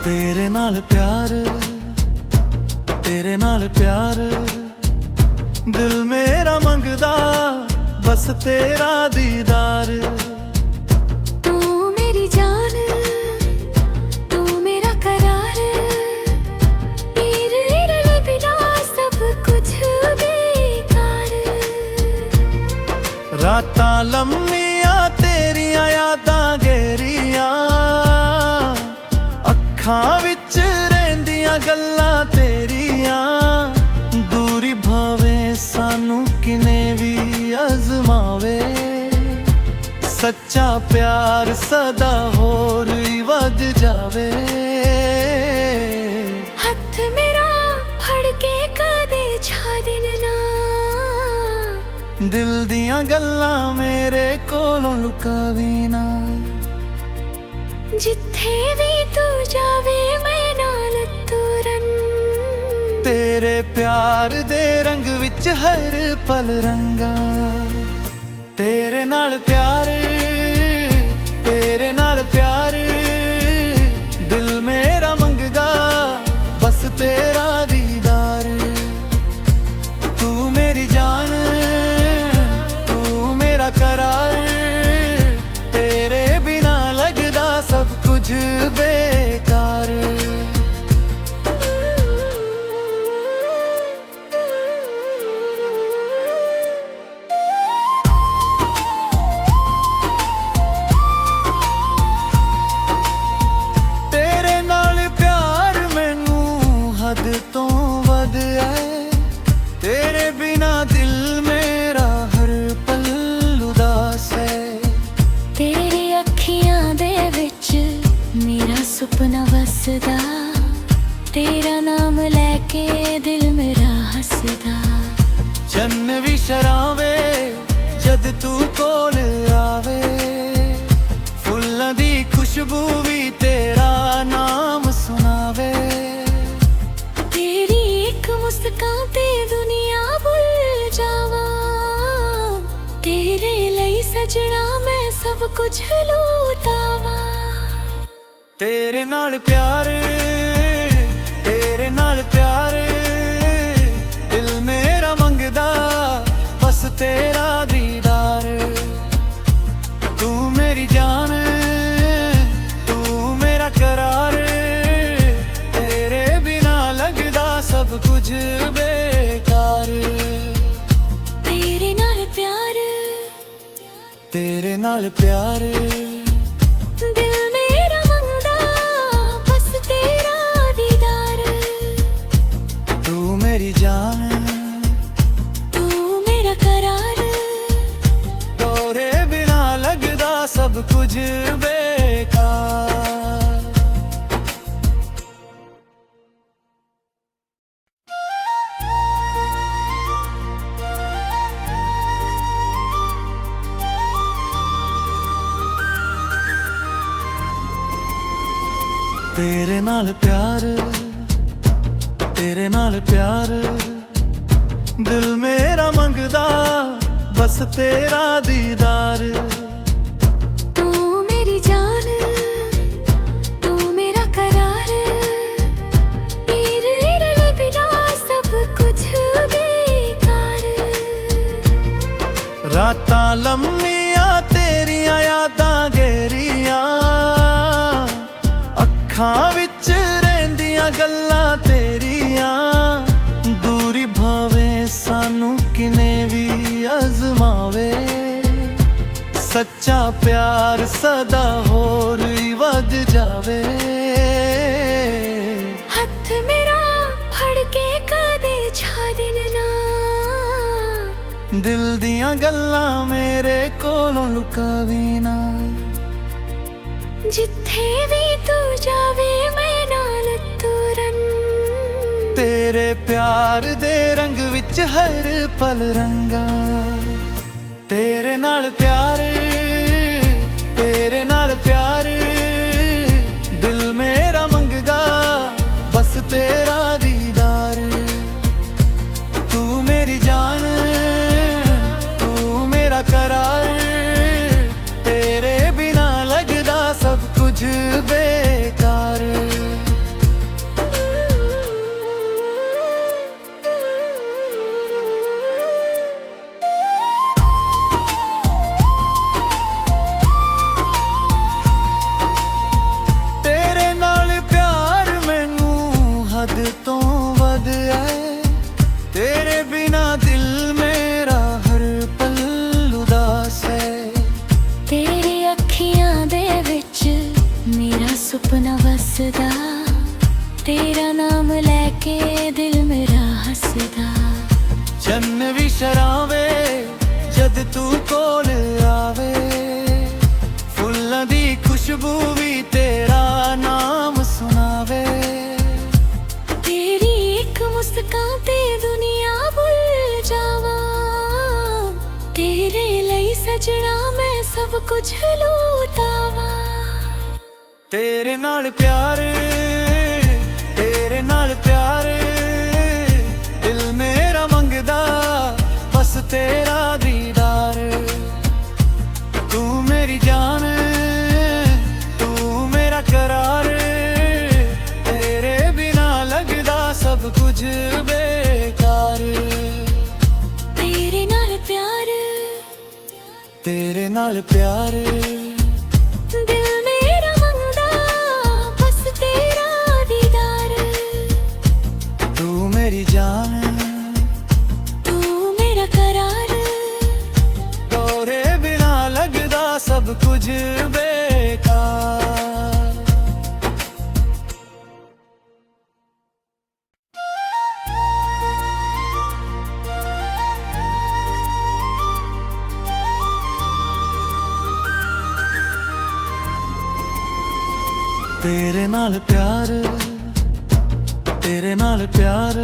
तेरे नाल प्यार, तेरे नाल प्यार, दिल मेरा मंगदा बस तेरा दीदार। तू मेरी जान, तू मेरा करार, तेरे बिना सब कुछ बेकार। रातां लम्मियां तेरियां यादां घेरियां, अखां विच रहिंदियां गल्लां तेरियां। दूरी भावे सानू किने भी अजमावे, सच्चा प्यार सदा होर ही वध जावे। हथ मेरा फड़ के कदे छाड़न ना, दिल दियां गल्लां मेरे कोलों लुकावी ना। जिथे भी तू जावे मैं नाल तुरन, तेरे प्यार दे रंग विच हर पल रंगा। तेरे नाल प्यार, तेरे नाल प्यार, दिल मेरा मंगदा बस तेरा दीदार। तू मेरी जान, तू मेरा करार, तेरे बिना लगदा सब कुछ बेकार। तेरे नाल प्यार मैनू हद तो वध है, तेरे बिना दिल मेरा हर पल उदास है। तेरे अखियां दे विच मेरा सुपना वसदा, तेरा नाम लैके दिल मेरा हसदा। चन्न भी शरावे जद तू कोल आवे, फुल्लां दी खुशबू भी तेरा नाम सुनावे। तेरी एक मुस्कान ते दुनिया भुल जावा, तेरे लिए सजना मैं सब कुछ लूटावा। तेरे नाल प्यार, तेरे नाल प्यार, दिल मेरा मंगदा बस तेरा दीदार। तू मेरी जान, तू मेरा करार, तेरे बिना लगदा सब कुछ बेकार। तेरे नाल प्यार, तेरे नाल प्यार, दिल मेरा मंगदा बस तेरा दीदार। तू मेरी जान, तू मेरा करार, तोरे बिना लगदा सब कुछ बेकार। तेरे नाल प्यार, तेरे नाल प्यार, दिल मेरा मंगदा बस तेरा दीदार। तू मेरी जान, तू मेरा करार, तेरे बिना सब कुछ बेकार। रातां लम्मियां तेरियां यादां घेरियां, अखां विच रहिंदियां गल्लां तेरियां। दूरी भावे सानू किने भी अजमावे, सच्चा प्यार सदा होर ही वध जावे। हथ मेरा फड़ के कदे छाड़न ना, दिल दियां गल्लां मेरे कोलों लुकावी ना। जिथे भी तू जावे मैं नाल तुरन, तेरे प्यार दे रंग विच हर पल रंगा। तेरे नाल प्यार, तेरे नाल प्यार, दिल मेरा मंगदा बस तेरा दीदार। तू मेरी जान, तू मेरा करार, तेरे बिना लगदा सब कुछ बेकार। ਵਸਦਾ ਤੇਰਾ ਨਾਮ ਲੈ ਕੇ ਦਿਲ ਮੇਰਾ ਹੱਸਦਾ ਚੰਨ ਵੀ ਸ਼ਰਾਵੇ ਜਦ ਤੂੰ ਕੋਲ ਆਵੇ ਫੁੱਲਾਂ ਦੀ ਖੁਸ਼ਬੂ ਵੀ ਤੇਰਾ ਨਾਮ ਸੁਣਾਵੇ ਤੇਰੀ ਇੱਕ ਮੁਸਕਾਨ ਤੇ ਦੁਨੀਆ ਭੁੱਲ ਜਾਵਾਂ ਤੇਰੇ ਲਈ ਸਜਣਾ ਮੈਂ ਸਭ ਕੁਝ ਲੁਟਾਵਾਂ ਤੇਰੇ ਨਾਲ ਪਿਆਰ ਦਿਲ ਮੇਰਾ ਮੰਗਦਾ ਬਸ ਤੇਰਾ ਦੀਦਾਰ ਤੂੰ ਮੇਰੀ ਜਾਨ ਤੂੰ ਮੇਰਾ ਕਰਾਰ ਤੇਰੇ ਬਿਨਾ ਲੱਗਦਾ ਸਭ ਕੁਝ ਬੇਕਾਰ ਤੇਰੇ ਨਾਲ ਪਿਆਰ ਤੇਰੇ ਨਾਲ ਪਿਆਰ ਦਿਲ ਮੇਰਾ ਮੰਗਦਾ ਬਸ ਤੇਰਾ ਦੀਦਾਰ ਤੂੰ ਮੇਰੀ ਜਾਨ ਤੂੰ ਮੇਰਾ ਕਰਾਰ ਤੇਰੇ ਬਿਨਾ ਲੱਗਦਾ ਸਭ ਕੁਝ ਬੇਕਾਰ ਤੇਰੇ ਨਾਲ ਪਿਆਰ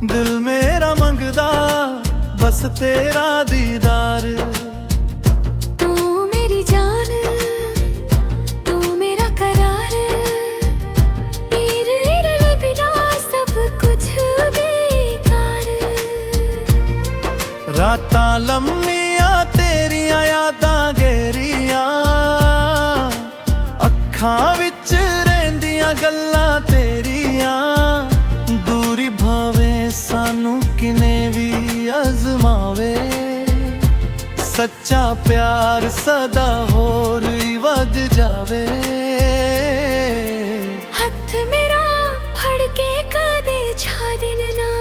ਦਿਲ ਮੇਰਾ ਮੰਗਦਾ ਬਸ ਤੇਰਾ ਦੀਦਾਰ ਤੂੰ ਮੇਰੀ ਜਾਨ ਤੂੰ ਮੇਰਾ ਕਰਾਰ ਤੇਰੇ ਬਿਨਾ ਸਭ ਕੁਝ ਬੇਕਾਰ ਰਾਤਾਂ ਲੰਮੀਆਂ ਤੇਰੀਆਂ ਯਾਦਾਂ ਗਹਿਰੀਆਂ ਅੱਖਾਂ ਵਿੱਚ ਰਹਿੰਦੀਆਂ ਗੱਲਾਂ ਤੇਰੀਆਂ ਦੂਰੀ ਭਾਵੇਂ ਸਾਨੂੰ ਕਿਨੇ ਵੀ ਅਜ਼ਮਾਵੇ ਸੱਚਾ ਪਿਆਰ ਸਦਾ ਹੋਰ ਹੀ ਵੱਧ ਜਾਵੇ ਹੱਥ ਮੇਰਾ ਫੜ ਕੇ ਕਦੇ ਛੱਡ ਨਾ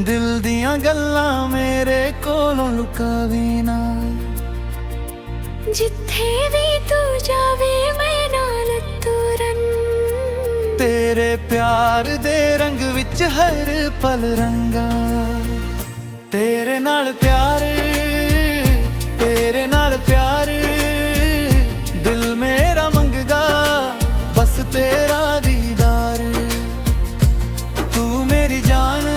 ਦਿਲ ਦੀਆਂ ਗੱਲਾਂ ਮੇਰੇ ਕੋਲੋਂ ਲੁਕਾਵੀਂ ਨਾ ਜਿੱਥੇ ਵੀ ਤੂੰ ਜਾਵੇ ਮੈਂ ਨਾਲ ਤੁਰਨ ਤੇਰੇ ਪਿਆਰ ਦੇ ਰੰਗ ਵਿੱਚ ਹਰ ਪਲ ਰੰਗਾ ਤੇਰੇ ਨਾਲ ਪਿਆਰ ਦਿਲ ਮੇਰਾ ਮੰਗਦਾ ਬਸ ਤੇਰਾ ਦੀਦਾਰ ਤੂੰ ਮੇਰੀ ਜਾਨ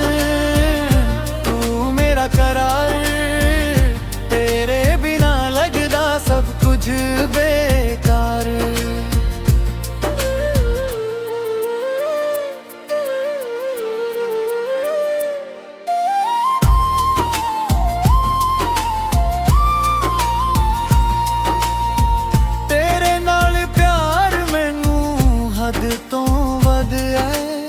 ਤੂੰ ਮੇਰਾ ਕਰਾਰ ਤੇਰੇ ਬਿਨਾ ਲੱਗਦਾ ਸਭ ਕੁਝ ਬੇਕਾਰ ਤੇਰੇ ਨਾਲ ਪਿਆਰ ਮੈਨੂੰ ਹੱਦ ਤੋਂ ਵੱਧ ਹੈ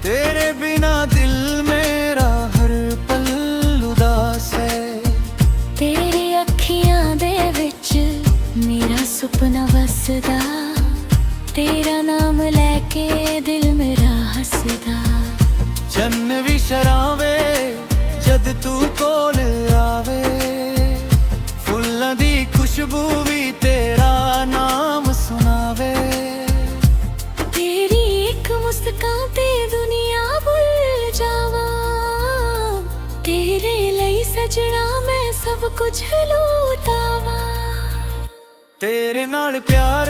ਤੇਰੇ ਬਿਨਾ ਦਿਲ ਮੇਰਾ ਹਰ ਪਲ ਉਦਾਸ ਹੈ ਤੇਰੇ ਅੱਖੀਆਂ ਦੇ ਵਿੱਚ ਮੇਰਾ ਸੁਪਨਾ ਵਸਦਾ ਤੇਰਾ ਨਾਮ ਲੈ ਕੇ ਦਿਲ ਮੇਰਾ ਹੱਸਦਾ ਚੰਨ ਵੀ ਸ਼ਰਾਵੇ ਜਦ ਤੂੰ ਕੋਲ ਆਵੇ ਫੁੱਲਾਂ ਦੀ ਖੁਸ਼ਬੂ ਵੀ ਤੇਰਾ ਨਾਮ ਸੁਣਾਵੇ ਤੇਰੀ ਇੱਕ ਮੁਸਕਾਨ ਤੇ ਦੁਨੀਆ ਭੁੱਲ ਜਾਵਾਂ ਤੇਰੇ ਲਈ ਸਜਣਾ ਮੈਂ ਸਭ ਕੁਝ ਲੁਟਾਵਾਂ ਤੇਰੇ ਨਾਲ ਪਿਆਰ